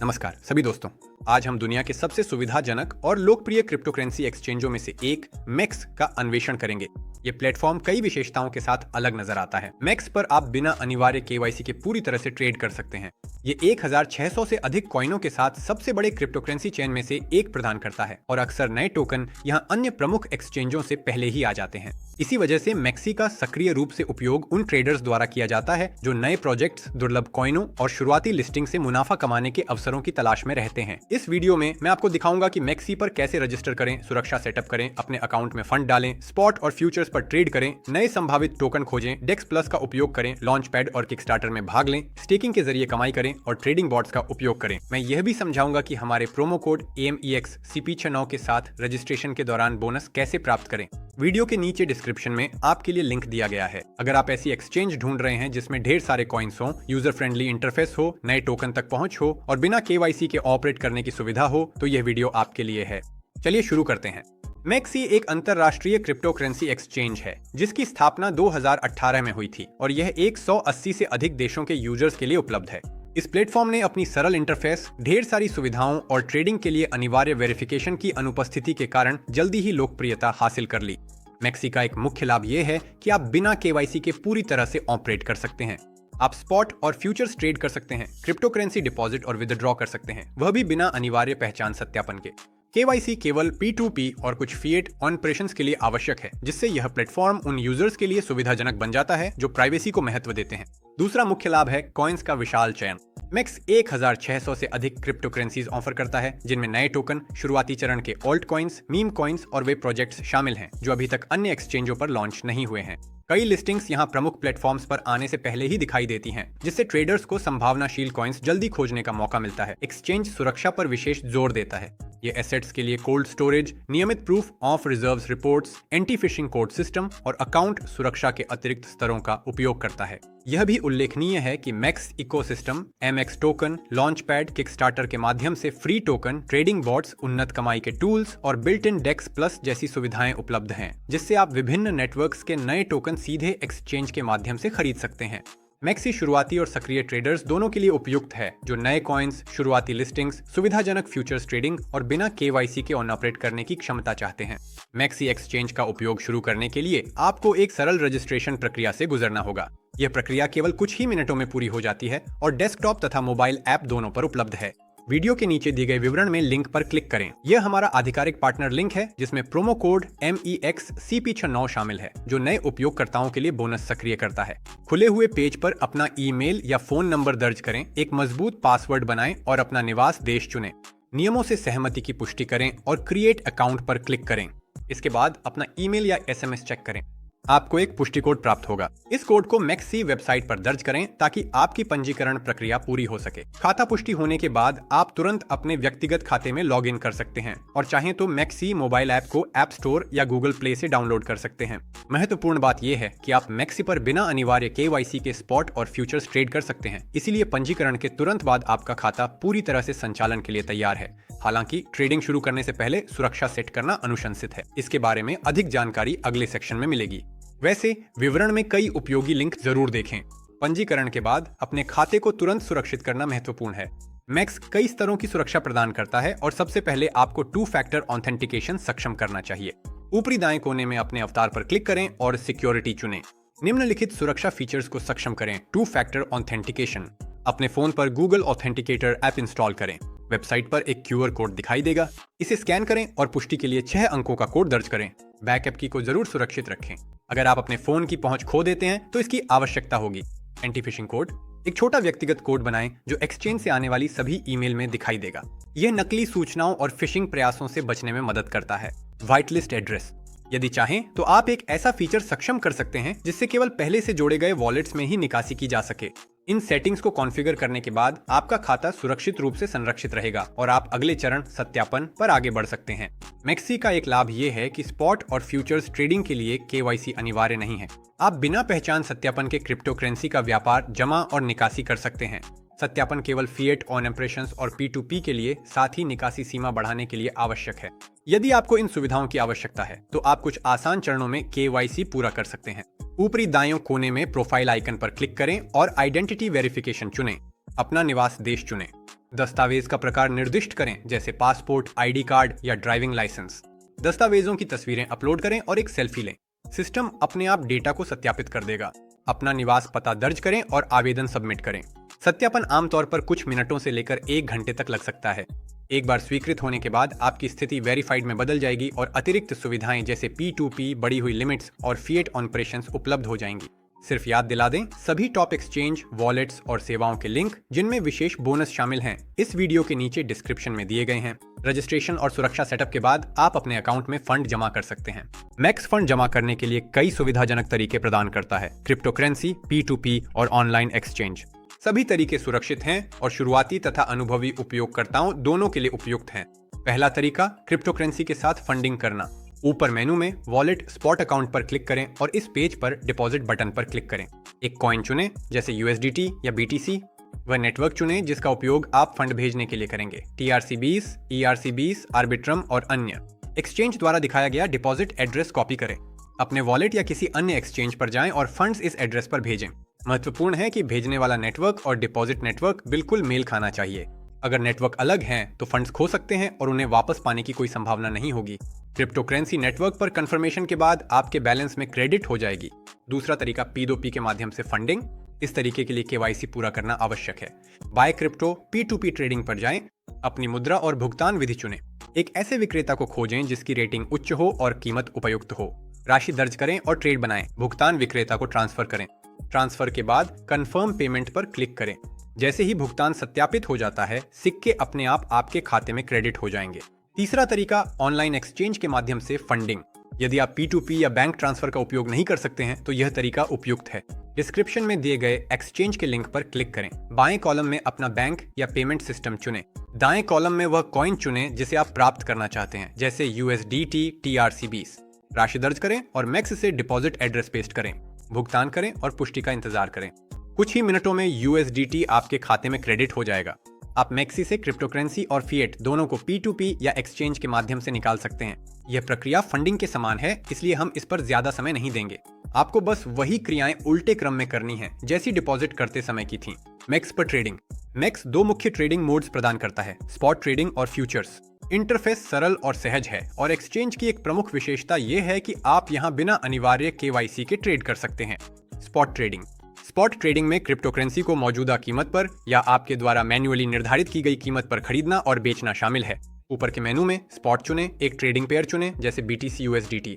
नमस्कार सभी दोस्तों। आज हम दुनिया के सबसे सुविधाजनक और लोकप्रिय क्रिप्टो करेंसी एक्सचेंजों में से एक मेक्स का अन्वेषण करेंगे। ये प्लेटफॉर्म कई विशेषताओं के साथ अलग नजर आता है। मेक्स पर आप बिना अनिवार्य केवाईसी के पूरी तरह से ट्रेड कर सकते हैं। ये 1600 से अधिक कॉइनों के साथ सबसे बड़े क्रिप्टो करेंसी चेन में से एक प्रदान करता है और अक्सर नए टोकन यहाँ अन्य प्रमुख एक्सचेंजों से पहले ही आ जाते हैं। इसी वजह से मैक्सी का सक्रिय रूप से उपयोग उन ट्रेडर्स द्वारा किया जाता है जो नए प्रोजेक्ट्स, दुर्लभ कॉइनों और शुरुआती लिस्टिंग से मुनाफा कमाने के अवसरों की तलाश में रहते हैं। इस वीडियो में मैं आपको दिखाऊंगा कि मैक्सी पर कैसे रजिस्टर करें, सुरक्षा सेटअप करें, अपने अकाउंट में फंड डालें, स्पॉट और फ्यूचर्स पर ट्रेड करें, नए संभावित टोकन खोजें, डेक्स प्लस का उपयोग करें, लॉन्च पैड और किकस्टार्टर में भाग लें, स्टेकिंग के जरिए कमाई करें और ट्रेडिंग बॉट्स का उपयोग करें। मैं यह भी समझाऊंगा कि हमारे प्रोमो कोड AMEX CP69 के साथ रजिस्ट्रेशन के दौरान बोनस कैसे प्राप्त करें। वीडियो के नीचे डिस्क्रिप्शन में आपके लिए लिंक दिया गया है। अगर आप ऐसी एक्सचेंज ढूंढ रहे हैं जिसमें ढेर सारे कॉइन्स हो, यूजर फ्रेंडली इंटरफेस हो, नए टोकन तक पहुंच हो और बिना केवाईसी के ऑपरेट करने की सुविधा हो, तो यह वीडियो आपके लिए है। चलिए शुरू करते हैं। मैक्सी एक अंतरराष्ट्रीय क्रिप्टो करेंसी एक्सचेंज है जिसकी स्थापना 2018 में हुई थी और यह 180 से अधिक देशों के यूजर्स के लिए उपलब्ध है। इस प्लेटफॉर्म ने अपनी सरल इंटरफेस, ढेर सारी सुविधाओं और ट्रेडिंग के लिए अनिवार्य वेरिफिकेशन की अनुपस्थिति के कारण जल्दी ही लोकप्रियता हासिल कर ली। मैक्सी का एक मुख्य लाभ यह है कि आप बिना केवाईसी के पूरी तरह से ऑपरेट कर सकते हैं। आप स्पॉट और फ्यूचर्स ट्रेड कर सकते हैं, क्रिप्टो करेंसी डिपॉजिट और विदड्रॉ कर सकते हैं, वह भी बिना अनिवार्य पहचान सत्यापन के। केवाईसी केवल P2P और कुछ फिएट ऑपरेशंस के लिए आवश्यक है, जिससे यह प्लेटफॉर्म उन यूजर्स के लिए सुविधाजनक बन जाता है जो प्राइवेसी को महत्व देते हैं। दूसरा मुख्य लाभ है कॉइन्स का विशाल चयन। मैक्स 1600 से अधिक क्रिप्टो करेंसीज ऑफर करता है जिनमें नए टोकन, शुरुआती चरण के ऑल्ट कॉइन्स, मीम कॉइन्स और वे प्रोजेक्ट्स शामिल हैं जो अभी तक अन्य एक्सचेंजों पर लॉन्च नहीं हुए हैं। कई लिस्टिंग्स यहाँ प्रमुख प्लेटफॉर्म्स पर आने से पहले ही दिखाई देती हैं, जिससे ट्रेडर्स को संभावनाशील कॉइन्स जल्दी खोजने का मौका मिलता है। एक्सचेंज सुरक्षा पर विशेष जोर देता है। ये एसेट्स के लिए कोल्ड स्टोरेज, नियमित proof of reserves reports, anti fishing code system और अकाउंट सुरक्षा के अतिरिक्त स्तरों का उपयोग करता है। यह भी उल्लेखनीय है कि max ecosystem, MX token, launch pad, Kickstarter के माध्यम से फ्री टोकन, ट्रेडिंग बॉट्स, उन्नत कमाई के टूल्स और बिल्ट इन डेक्स प्लस जैसी सुविधाएं उपलब्ध हैं, जिससे आप विभिन्न नेटवर्क्स के नए टोकन सीधे एक्सचेंज के माध्यम से खरीद सकते हैं। मैक्सी शुरुआती और सक्रिय ट्रेडर्स दोनों के लिए उपयुक्त है जो नए कॉइन्स, शुरुआती लिस्टिंग्स, सुविधाजनक फ्यूचर्स ट्रेडिंग और बिना केवाईसी के ऑन ऑपरेट करने की क्षमता चाहते हैं। मैक्सी एक्सचेंज का उपयोग शुरू करने के लिए आपको एक सरल रजिस्ट्रेशन प्रक्रिया से गुजरना होगा। यह प्रक्रिया केवल कुछ ही मिनटों में पूरी हो जाती है और डेस्कटॉप तथा मोबाइल ऐप दोनों पर उपलब्ध है। वीडियो के नीचे दिए गए विवरण में लिंक पर क्लिक करें। यह हमारा आधिकारिक पार्टनर लिंक है जिसमें प्रोमो कोड MEX CP69 शामिल है जो नए उपयोगकर्ताओं के लिए बोनस सक्रिय करता है। खुले हुए पेज पर अपना ईमेल या फोन नंबर दर्ज करें, एक मजबूत पासवर्ड बनाएं और अपना निवास देश चुनें। नियमों से सहमति की पुष्टि करें और क्रिएट अकाउंट पर क्लिक करें। इसके बाद अपना ईमेल या SMS चेक करें। आपको एक पुष्टि कोड प्राप्त होगा। इस कोड को मैक्सी वेबसाइट पर दर्ज करें ताकि आपकी पंजीकरण प्रक्रिया पूरी हो सके। खाता पुष्टि होने के बाद आप तुरंत अपने व्यक्तिगत खाते में लॉग इन कर सकते हैं और चाहें तो मैक्सी मोबाइल ऐप को ऐप स्टोर या गूगल प्ले से डाउनलोड कर सकते हैं। महत्वपूर्ण बात यह है कि आप मैक्सी पर बिना अनिवार्य केवाईसी के स्पॉट और फ्यूचर्स ट्रेड कर सकते हैं, इसीलिए पंजीकरण के तुरंत बाद आपका खाता पूरी तरह से संचालन के लिए तैयार है। हालांकि ट्रेडिंग शुरू करने से पहले सुरक्षा सेट करना अनुशंसित है। इसके बारे में अधिक जानकारी अगले सेक्शन में मिलेगी। वैसे विवरण में कई उपयोगी लिंक जरूर देखें। पंजीकरण के बाद अपने खाते को तुरंत सुरक्षित करना महत्वपूर्ण है। मैक्स कई स्तरों की सुरक्षा प्रदान करता है और सबसे पहले आपको 2 फैक्टर ऑथेंटिकेशन सक्षम करना चाहिए। ऊपरी दाएं कोने में अपने अवतार पर क्लिक करें और सिक्योरिटी चुनें। निम्नलिखित सुरक्षा फीचर्स को सक्षम करें। 2 फैक्टर ऑथेंटिकेशन। अपने फोन पर गूगल ऑथेंटिकेटर ऐप इंस्टॉल करें। वेबसाइट पर एक QR कोड दिखाई देगा, इसे स्कैन करें और पुष्टि के लिए 6 अंकों का कोड दर्ज करें। बैकअप की को जरूर सुरक्षित रखें। अगर आप अपने फोन की पहुंच खो देते हैं तो इसकी आवश्यकता होगी। Anti fishing code. एक छोटा व्यक्तिगत कोड बनाएं जो एक्सचेंज से आने वाली सभी ईमेल में दिखाई देगा। यह नकली सूचनाओं और फिशिंग प्रयासों से बचने में मदद करता है। White list address. यदि चाहें तो आप एक ऐसा फीचर सक्षम कर सकते हैं जिससे केवल पहले से जोड़े गए वॉलेट्स में ही निकासी की जा सके। इन सेटिंग्स को कॉन्फ़िगर करने के बाद आपका खाता सुरक्षित रूप से संरक्षित रहेगा और आप अगले चरण सत्यापन पर आगे बढ़ सकते हैं। मैक्सी का एक लाभ ये है कि स्पॉट और फ्यूचर्स ट्रेडिंग के लिए केवाईसी अनिवार्य नहीं है। आप बिना पहचान सत्यापन के क्रिप्टो करेंसी का व्यापार, जमा और निकासी कर सकते हैं। सत्यापन केवल फिएट ऑन ऑपरेशंस और P2P के लिए, साथ ही निकासी सीमा बढ़ाने के लिए आवश्यक है। यदि आपको इन सुविधाओं की आवश्यकता है तो आप कुछ आसान चरणों में KYC पूरा कर सकते हैं। ऊपरी दाएं कोने में प्रोफाइल आइकन पर क्लिक करें और आइडेंटिटी वेरिफिकेशन चुनें। अपना निवास देश चुनें। दस्तावेज का प्रकार निर्दिष्ट करें, जैसे पासपोर्ट, आईडी कार्ड या ड्राइविंग लाइसेंस। दस्तावेजों की तस्वीरें अपलोड करें और एक सेल्फी लें। सिस्टम अपने आप डेटा को सत्यापित कर देगा। अपना निवास पता दर्ज करें और आवेदन सबमिट करें। सत्यापन आमतौर पर कुछ मिनटों से लेकर 1 घंटे तक लग सकता है। एक बार स्वीकृत होने के बाद आपकी स्थिति वेरीफाइड में बदल जाएगी और अतिरिक्त सुविधाएं जैसे P2P, बढ़ी हुई लिमिट्स और फिएट ऑपरेशंस उपलब्ध हो जाएंगी। सिर्फ याद दिला दें, सभी टॉप एक्सचेंज, वॉलेट्स और सेवाओं के लिंक, जिनमें विशेष बोनस शामिल हैं, इस वीडियो के नीचे डिस्क्रिप्शन में दिए गए हैं। रजिस्ट्रेशन और सुरक्षा सेटअप के बाद आप अपने अकाउंट में फंड जमा कर सकते हैं। मैक्स फंड जमा करने के लिए कई सुविधाजनक तरीके प्रदान करता है। क्रिप्टो करेंसी, P2P और ऑनलाइन एक्सचेंज। सभी तरीके सुरक्षित हैं और शुरुआती तथा अनुभवी उपयोगकर्ताओं दोनों के लिए उपयुक्त हैं। पहला तरीका, क्रिप्टो करेंसी के साथ फंडिंग करना। ऊपर मेनू में वॉलेट स्पॉट अकाउंट पर क्लिक करें और इस पेज पर डिपॉजिट बटन पर क्लिक करें। एक कॉइन चुनें, जैसे USDT या BTC। वह नेटवर्क चुनें जिसका उपयोग आप फंड भेजने के लिए करेंगे, TRC20, ERC20, आर्बिट्रम और अन्य। एक्सचेंज द्वारा दिखाया गया डिपॉजिट एड्रेस कॉपी करें। अपने वॉलेट या किसी अन्य एक्सचेंज पर जाएं और फंड्स इस एड्रेस पर भेजें। महत्वपूर्ण है कि भेजने वाला नेटवर्क और डिपॉजिट नेटवर्क बिल्कुल मेल खाना चाहिए। अगर नेटवर्क अलग हैं तो फंड्स खो सकते हैं और उन्हें वापस पाने की कोई संभावना नहीं होगी। क्रिप्टो करेंसी नेटवर्क पर कंफर्मेशन के बाद आपके बैलेंस में क्रेडिट हो जाएगी। दूसरा तरीका, P2P के माध्यम से फंडिंग। इस तरीके के लिए KYC पूरा करना आवश्यक है। बाय क्रिप्टो P2P ट्रेडिंग पर जाएं, अपनी मुद्रा और भुगतान विधि चुनें। एक ऐसे विक्रेता को खोजें जिसकी रेटिंग उच्च हो और कीमत उपयुक्त हो। राशि दर्ज करें और ट्रेड बनाएं। भुगतान विक्रेता को ट्रांसफर करें। ट्रांसफर के बाद कंफर्म पेमेंट पर क्लिक करें। जैसे ही भुगतान सत्यापित हो जाता है, सिक्के अपने आप आपके खाते में क्रेडिट हो जाएंगे। तीसरा तरीका, ऑनलाइन एक्सचेंज के माध्यम से फंडिंग। यदि आप P2P या बैंक ट्रांसफर का उपयोग नहीं कर सकते हैं तो यह तरीका उपयुक्त है। डिस्क्रिप्शन में दिए गए एक्सचेंज के लिंक पर क्लिक करें। बाएं कॉलम में अपना बैंक या पेमेंट सिस्टम चुनें। दाएं कॉलम में वह कॉइन चुनें जिसे आप प्राप्त करना चाहते हैं, जैसे USDT, TRC20। राशि दर्ज करें और मैक्स से डिपॉजिट एड्रेस पेस्ट करें। भुगतान करें और पुष्टि का इंतजार करें। कुछ ही मिनटों में USDT आपके खाते में क्रेडिट हो जाएगा। आप मैक्सी से क्रिप्टो करेंसी और फिएट दोनों को P2P या एक्सचेंज के माध्यम से निकाल सकते हैं। यह प्रक्रिया फंडिंग के समान है, इसलिए हम इस पर ज्यादा समय नहीं देंगे। आपको बस वही क्रियाएं उल्टे क्रम में करनी है जैसी डिपॉजिट करते समय की थी। मैक्स पर ट्रेडिंग। मैक्स 2 मुख्य ट्रेडिंग मोड्स प्रदान करता है, स्पॉट ट्रेडिंग और फ्यूचर्स। इंटरफेस सरल और सहज है और एक्सचेंज की एक प्रमुख विशेषता यह है कि आप यहां बिना अनिवार्य KYC के ट्रेड कर सकते हैं। Spot trading. स्पॉट ट्रेडिंग में क्रिप्टो करेंसी को मौजूदा कीमत पर या आपके द्वारा मैन्युअली निर्धारित की गई कीमत पर खरीदना और बेचना शामिल है। ऊपर के मेनू में स्पॉट चुनें, एक ट्रेडिंग पेयर चुनें, जैसे BTC USDT।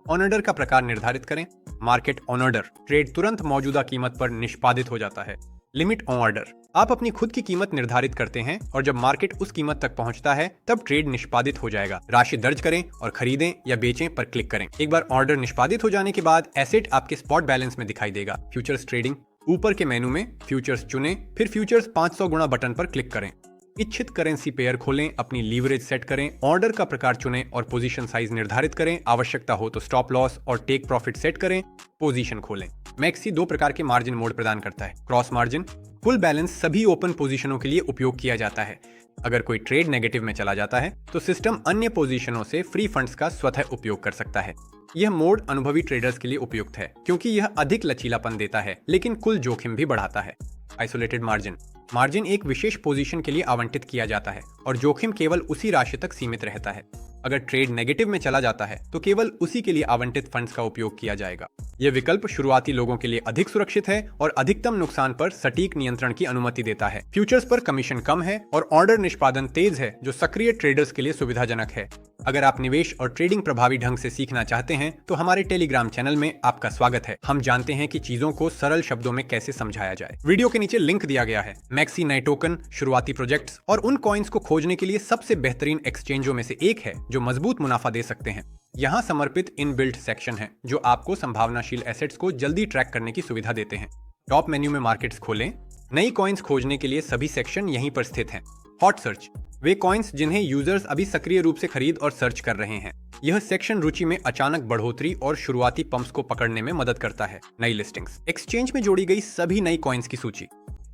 ऑन ऑर्डर का प्रकार निर्धारित करें। मार्केट ऑन ऑर्डर, ट्रेड तुरंत मौजूदा कीमत पर निष्पादित हो जाता है। लिमिट ऑन ऑर्डर, आप अपनी खुद की कीमत निर्धारित करते हैं और जब मार्केट उस कीमत तक पहुंचता है तब ट्रेड निष्पादित हो जाएगा। राशि दर्ज करें और खरीदें या बेचें पर क्लिक करें। एक बार ऑर्डर निष्पादित हो जाने के बाद एसेट आपके स्पॉट बैलेंस में दिखाई देगा। Futures trading. ऊपर के मेनू में फ्यूचर्स चुनें, फिर फ्यूचर्स 500 गुना बटन पर क्लिक करें। इच्छित करेंसी पेयर खोलें, अपनी लीवरेज सेट करें, ऑर्डर का प्रकार चुनें और पोजीशन साइज निर्धारित करें। आवश्यकता हो तो स्टॉप लॉस और टेक प्रॉफिट सेट करें। पोजीशन खोलें। मैक्सी 2 प्रकार के मार्जिन मोड प्रदान करता है। क्रॉस मार्जिन, फुल बैलेंस सभी ओपन पोजीशनों के लिए उपयोग किया जाता है। अगर कोई ट्रेड नेगेटिव में चला जाता है तो सिस्टम अन्य पोजीशनों से फ्री फंड्स का स्वतः उपयोग कर सकता है। यह मोड अनुभवी ट्रेडर्स के लिए उपयुक्त है क्योंकि यह अधिक लचीलापन देता है लेकिन कुल जोखिम भी बढ़ाता है। Isolated margin. मार्जिन एक विशेष पोजीशन के लिए आवंटित किया जाता है और जोखिम केवल उसी राशि तक सीमित रहता है। अगर ट्रेड नेगेटिव में चला जाता है तो केवल उसी के लिए आवंटित फंड्स का उपयोग किया जाएगा। यह विकल्प शुरुआती लोगों के लिए अधिक सुरक्षित है और अधिकतम नुकसान पर सटीक नियंत्रण की अनुमति देता है। फ्यूचर्स पर कमीशन कम है और ऑर्डर निष्पादन तेज है, जो सक्रिय ट्रेडर्स के लिए सुविधाजनक है। अगर आप निवेश और ट्रेडिंग प्रभावी ढंग से सीखना चाहते हैं तो हमारे टेलीग्राम चैनल में आपका स्वागत है। हम जानते हैं कि चीजों को सरल शब्दों में कैसे समझाया जाए। वीडियो के नीचे लिंक दिया गया है। मैक्सी नए टोकन, शुरुआती प्रोजेक्ट्स और उन कॉइन्स को खोजने के लिए सबसे बेहतरीन एक्सचेंजों में से एक है जो मजबूत मुनाफा दे सकते हैं। यहाँ समर्पित इनबिल्ट सेक्शन है जो आपको संभावनाशील एसेट्स को जल्दी ट्रैक करने की सुविधा देते हैं। टॉप मेन्यू में मार्केट्स खोलें। नई कॉइन्स खोजने के लिए सभी सेक्शन यहीं पर स्थित हैं। हॉट सर्च, वे कॉइन्स जिन्हें यूजर्स अभी सक्रिय रूप से खरीद और सर्च कर रहे हैं। यह सेक्शन रुचि में अचानक बढ़ोतरी और शुरुआती पंप्स को पकड़ने में मदद करता है। नई लिस्टिंग्स, एक्सचेंज में जोड़ी गई सभी नई कॉइन्स की सूची।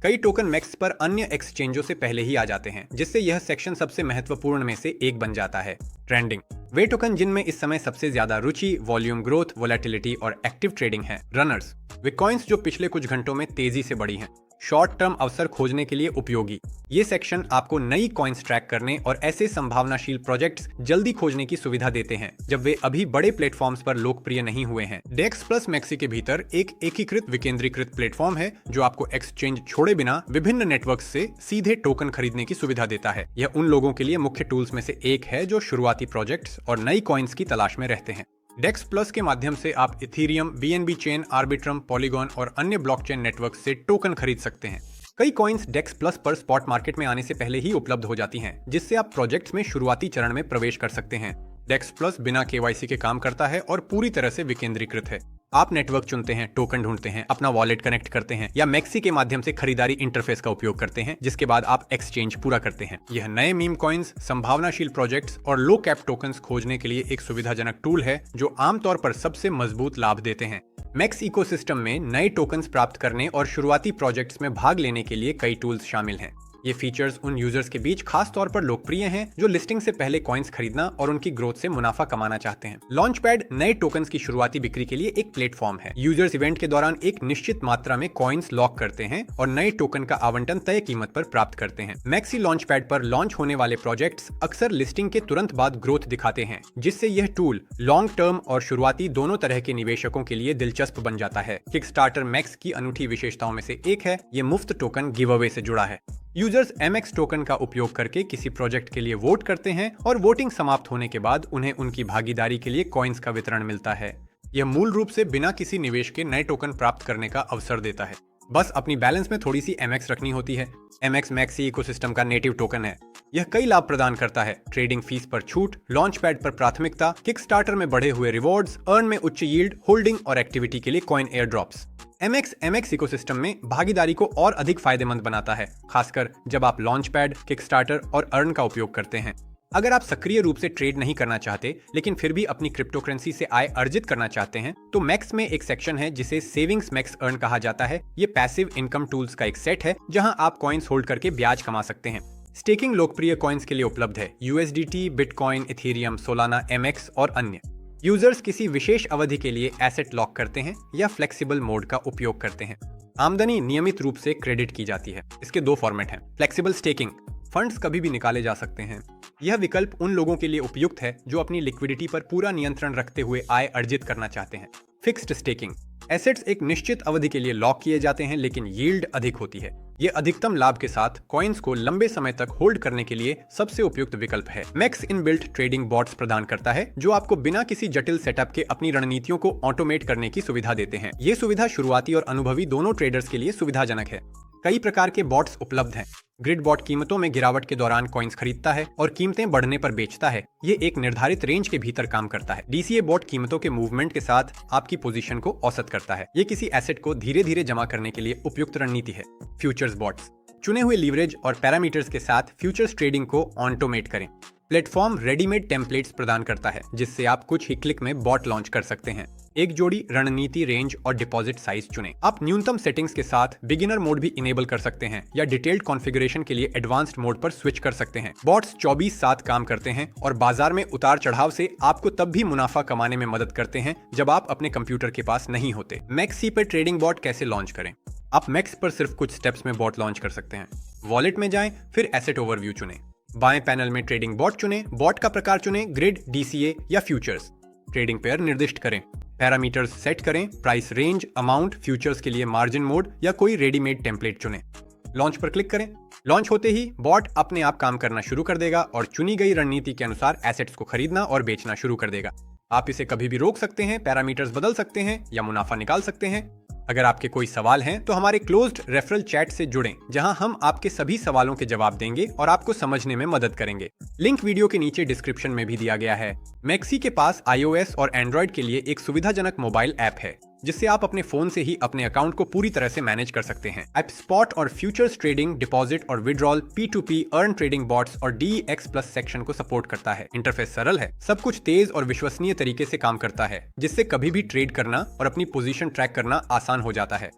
कई टोकन मैक्स पर अन्य एक्सचेंजों से पहले ही आ जाते हैं, जिससे यह सेक्शन सबसे महत्वपूर्ण में से एक बन जाता है। ट्रेंडिंग, वे टोकन जिनमें इस समय सबसे ज्यादा रुचि, वॉल्यूम ग्रोथ, वोलेटिलिटी और एक्टिव ट्रेडिंग है। रनर्स, वे कॉइन्स जो पिछले कुछ घंटों में तेजी से बढ़ी हैं। शॉर्ट टर्म अवसर खोजने के लिए उपयोगी। ये सेक्शन आपको नई कॉइन्स ट्रैक करने और ऐसे संभावनाशील प्रोजेक्ट्स जल्दी खोजने की सुविधा देते हैं जब वे अभी बड़े प्लेटफॉर्म्स पर लोकप्रिय नहीं हुए हैं। डेक्स प्लस मैक्सी के भीतर एक एकीकृत विकेंद्रीकृत प्लेटफॉर्म है जो आपको एक्सचेंज छोड़े बिना विभिन्न नेटवर्क से सीधे टोकन खरीदने की सुविधा देता है। यह उन लोगों के लिए मुख्य टूल्स में से एक है जो शुरुआती प्रोजेक्ट्स और नई कॉइन्स की तलाश में रहते हैं। डेक्स प्लस के माध्यम से आप Ethereum, BNB chain, Arbitrum, polygon और अन्य ब्लॉकचेन नेटवर्क से टोकन खरीद सकते हैं। कई कॉइन्स डेक्स प्लस पर स्पॉट मार्केट में आने से पहले ही उपलब्ध हो जाती हैं, जिससे आप प्रोजेक्ट्स में शुरुआती चरण में प्रवेश कर सकते हैं। डेक्स प्लस बिना केवाईसी के काम करता है और पूरी तरह से विकेंद्रीकृत है। आप नेटवर्क चुनते हैं, टोकन ढूंढते हैं, अपना वॉलेट कनेक्ट करते हैं या मैक्सी के माध्यम से खरीदारी इंटरफेस का उपयोग करते हैं, जिसके बाद आप एक्सचेंज पूरा करते हैं। यह नए मीम कॉइन्स, संभावनाशील प्रोजेक्ट्स और लो कैप टोकन्स खोजने के लिए एक सुविधाजनक टूल है जो आमतौर पर सबसे मजबूत लाभ देते हैं। मैक्स इकोसिस्टम में नए टोकन्स प्राप्त करने और शुरुआती प्रोजेक्ट्स में भाग लेने के लिए कई टूल्स शामिल हैं। ये फीचर्स उन यूजर्स के बीच खास तौर पर लोकप्रिय हैं जो लिस्टिंग से पहले कॉइन्स खरीदना और उनकी ग्रोथ से मुनाफा कमाना चाहते हैं। लॉन्चपैड नए टोकन्स की शुरुआती बिक्री के लिए एक प्लेटफॉर्म है। यूजर्स इवेंट के दौरान एक निश्चित मात्रा में कॉइन्स लॉक करते हैं और नए टोकन का आवंटन तय कीमत पर प्राप्त करते हैं। मैक्सी लॉन्चपैड पर लॉन्च होने वाले प्रोजेक्ट्स अक्सर लिस्टिंग के तुरंत बाद ग्रोथ दिखाते हैं, जिससे यह टूल लॉन्ग टर्म और शुरुआती दोनों तरह के निवेशकों के लिए दिलचस्प बन जाता है। किकस्टार्टर मैक्स की अनूठी विशेषताओं में से एक है ये मुफ्त टोकन गिव अवे से जुड़ा है। यूजर्स MX टोकन का उपयोग करके किसी प्रोजेक्ट के लिए वोट करते हैं और वोटिंग समाप्त होने के बाद उन्हें उनकी भागीदारी के लिए कॉइन्स का वितरण मिलता है। यह मूल रूप से बिना किसी निवेश के नए टोकन प्राप्त करने का अवसर देता है। बस अपनी बैलेंस में थोड़ी सी MX रखनी होती है। MX मैक्सी इकोसिस्टम का नेटिव टोकन है। यह कई लाभ प्रदान करता है: ट्रेडिंग फीस पर छूट, लॉन्चपैड पर प्राथमिकता, किकस्टार्टर में बढ़े हुए रिवॉर्ड्स, अर्न में उच्च यील्ड, होल्डिंग और एक्टिविटी के लिए coin air drops. MX ecosystem में भागीदारी को और अधिक फायदेमंद बनाता है, खासकर जब आप लॉन्चपैड, किकस्टार्टर और अर्न का उपयोग करते हैं। अगर आप सक्रिय रूप से ट्रेड नहीं करना चाहते लेकिन फिर भी अपनी क्रिप्टो करेंसी से आय अर्जित करना चाहते हैं, तो मैक्स में एक सेक्शन है जिसे सेविंग्स मैक्स अर्न कहा जाता है। ये पैसिव इनकम टूल्स का एक सेट है जहां आप कॉइन्स होल्ड करके ब्याज कमा सकते हैं। स्टेकिंग लोकप्रिय कॉइन्स के लिए उपलब्ध है: USDT, bitcoin, Ethereum, Solana, MX और अन्य। यूजर्स किसी विशेष अवधि के लिए एसेट लॉक करते हैं या फ्लेक्सिबल मोड का उपयोग करते हैं। आमदनी नियमित रूप से क्रेडिट की जाती है। इसके दो फॉर्मेट हैं: फ्लेक्सिबल स्टेकिंग, फंड्स कभी भी निकाले जा सकते हैं। यह विकल्प उन लोगों के लिए उपयुक्त है जो अपनी लिक्विडिटी पर पूरा नियंत्रण रखते हुए आय अर्जित करना चाहते हैं। फिक्स्ड स्टेकिंग, एसेट्स एक निश्चित अवधि के लिए लॉक किए जाते हैं लेकिन यील्ड अधिक होती है। ये अधिकतम लाभ के साथ कॉइन्स को लंबे समय तक होल्ड करने के लिए सबसे उपयुक्त विकल्प है। मैक्स इनबिल्ट ट्रेडिंग बॉट्स प्रदान करता है जो आपको बिना किसी जटिल सेटअप के अपनी रणनीतियों को ऑटोमेट करने की सुविधा देते हैं। ये सुविधा शुरुआती और अनुभवी दोनों ट्रेडर्स के लिए सुविधाजनक है। कई प्रकार के बॉट्स उपलब्ध हैं। ग्रिड बॉट कीमतों में गिरावट के दौरान कॉइन्स खरीदता है और कीमतें बढ़ने पर बेचता है। ये एक निर्धारित रेंज के भीतर काम करता है। DCA बॉट कीमतों के मूवमेंट के साथ आपकी पोजीशन को औसत करता है। ये किसी एसेट को धीरे धीरे जमा करने के लिए उपयुक्त रणनीति है। फ्यूचर्स बॉट्स, चुने हुए लीवरेज और पैरामीटर्स के साथ फ्यूचर्स ट्रेडिंग को ऑटोमेट करें। प्लेटफॉर्म रेडीमेड टेम्पलेट्स प्रदान करता है जिससे आप कुछ ही क्लिक में बॉट लॉन्च कर सकते हैं। एक जोड़ी रणनीति, रेंज और डिपॉजिट साइज चुनें। आप न्यूनतम सेटिंग्स के साथ बिगिनर मोड भी इनेबल कर सकते हैं या डिटेल्ड कॉन्फ़िगरेशन के लिए एडवांस्ड मोड पर स्विच कर सकते हैं। बॉट्स 24/7 काम करते हैं और बाजार में उतार चढ़ाव से आपको तब भी मुनाफा कमाने में मदद करते हैं जब आप अपने कंप्यूटर के पास नहीं होते। मैक्सी पर ट्रेडिंग बॉट कैसे लॉन्च करें? आप मैक्स पर सिर्फ कुछ स्टेप्स में बॉट लॉन्च कर सकते हैं। वॉलेट में जाएं, फिर एसेट ओवरव्यू चुनें। बाएं पैनल में ट्रेडिंग बॉट चुनें। बॉट का प्रकार चुनें: ग्रिड, DCA या फ्यूचर्स। ट्रेडिंग पेयर निर्दिष्ट करें। पैरामीटर्स सेट करें: प्राइस, रेंज, अमाउंट। फ्यूचर्स के लिए मार्जिन मोड या कोई रेडीमेड टेम्पलेट चुनें। लॉन्च पर क्लिक करें। लॉन्च होते ही बॉट अपने आप काम करना शुरू कर देगा और चुनी गई रणनीति के अनुसार एसेट्स को खरीदना और बेचना शुरू कर देगा। आप इसे कभी भी रोक सकते हैं, पैरामीटर्स बदल सकते हैं या मुनाफा निकाल सकते हैं। अगर आपके कोई सवाल हैं तो हमारे क्लोज्ड रेफरल चैट से जुड़ें, जहां हम आपके सभी सवालों के जवाब देंगे और आपको समझने में मदद करेंगे। लिंक वीडियो के नीचे डिस्क्रिप्शन में भी दिया गया है। मैक्सी के पास iOS और एंड्रॉइड के लिए एक सुविधाजनक मोबाइल ऐप है जिससे आप अपने फोन से ही अपने अकाउंट को पूरी तरह से मैनेज कर सकते हैं। ऐप स्पॉट और फ्यूचर्स ट्रेडिंग, डिपॉजिट और withdrawal, P2P, earn trading bots और DEX प्लस सेक्शन को सपोर्ट करता है। इंटरफेस सरल है, सब कुछ तेज और विश्वसनीय तरीके से काम करता है, जिससे कभी भी ट्रेड करना और अपनी पोजीशन ट्रैक करना आसान हो जाता है।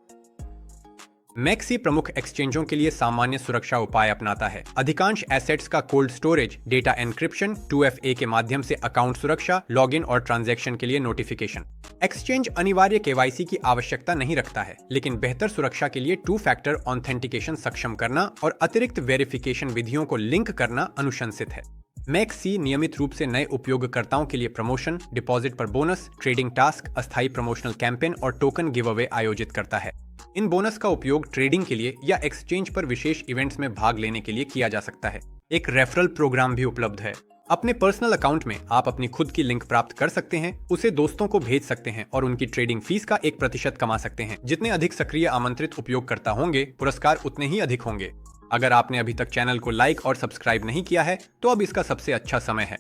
मैक्सी प्रमुख एक्सचेंजों के लिए सामान्य सुरक्षा उपाय अपनाता है। अधिकांश एसेट्स का cold storage, data encryption, 2FA के माध्यम से अकाउंट सुरक्षा, लॉगिन और ट्रांजैक्शन के लिए नोटिफिकेशन। एक्सचेंज अनिवार्य KYC की आवश्यकता नहीं रखता है, लेकिन बेहतर सुरक्षा के लिए 2 फैक्टर ऑथेंटिकेशन सक्षम करना और अतिरिक्त वेरिफिकेशन विधियों को लिंक करना अनुशंसित है। मैक्सी नियमित रूप से नए उपयोगकर्ताओं के लिए प्रमोशन, डिपॉजिट पर बोनस, ट्रेडिंग टास्क, अस्थायी प्रमोशनल कैंपेन और टोकन गिव अवे आयोजित करता है। इन बोनस का उपयोग ट्रेडिंग के लिए या एक्सचेंज पर विशेष इवेंट्स में भाग लेने के लिए किया जा सकता है। एक रेफरल प्रोग्राम भी उपलब्ध है। अपने पर्सनल अकाउंट में आप अपनी खुद की लिंक प्राप्त कर सकते हैं, उसे दोस्तों को भेज सकते हैं और उनकी ट्रेडिंग फीस का 1% कमा सकते हैं। जितने अधिक सक्रिय आमंत्रित उपयोगकर्ता होंगे, पुरस्कार उतने ही अधिक होंगे। अगर आपने अभी तक चैनल को लाइक और सब्सक्राइब नहीं किया है तो अब इसका सबसे अच्छा समय है।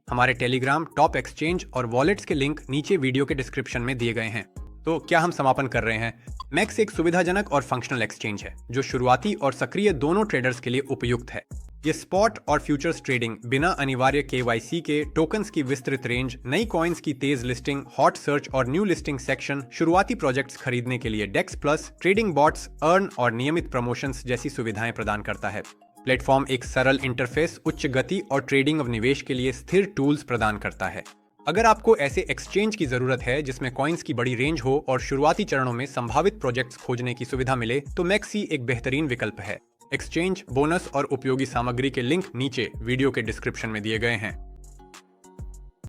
हमारे टेलीग्राम, टॉप एक्सचेंज और वॉलेट्स के लिंक नीचे वीडियो के डिस्क्रिप्शन में दिए गए हैं। तो क्या हम समापन कर रहे हैं? मैक्स एक सुविधाजनक और फंक्शनल एक्सचेंज है जो शुरुआती और सक्रिय दोनों ट्रेडर्स के लिए उपयुक्त है। ये स्पॉट और फ्यूचर्स ट्रेडिंग, बिना अनिवार्य KYC के, टोकन्स की विस्तृत रेंज, नई कॉइन्स की तेज लिस्टिंग, हॉट सर्च और न्यू लिस्टिंग सेक्शन, शुरुआती प्रोजेक्ट्स खरीदने के लिए डेक्स प्लस, ट्रेडिंग बॉट्स, अर्न और नियमित प्रमोशंस जैसी सुविधाएं प्रदान करता है। प्लेटफॉर्म एक सरल इंटरफेस, उच्च गति और ट्रेडिंग और निवेश के लिए स्थिर टूल्स प्रदान करता है। अगर आपको ऐसे एक्सचेंज की जरूरत है जिसमें कॉइन्स की बड़ी रेंज हो और शुरुआती चरणों में संभावित प्रोजेक्ट्स खोजने की सुविधा मिले, तो मैक्सी एक बेहतरीन विकल्प है। एक्सचेंज, बोनस और उपयोगी सामग्री के लिंक नीचे वीडियो के डिस्क्रिप्शन में दिए गए हैं।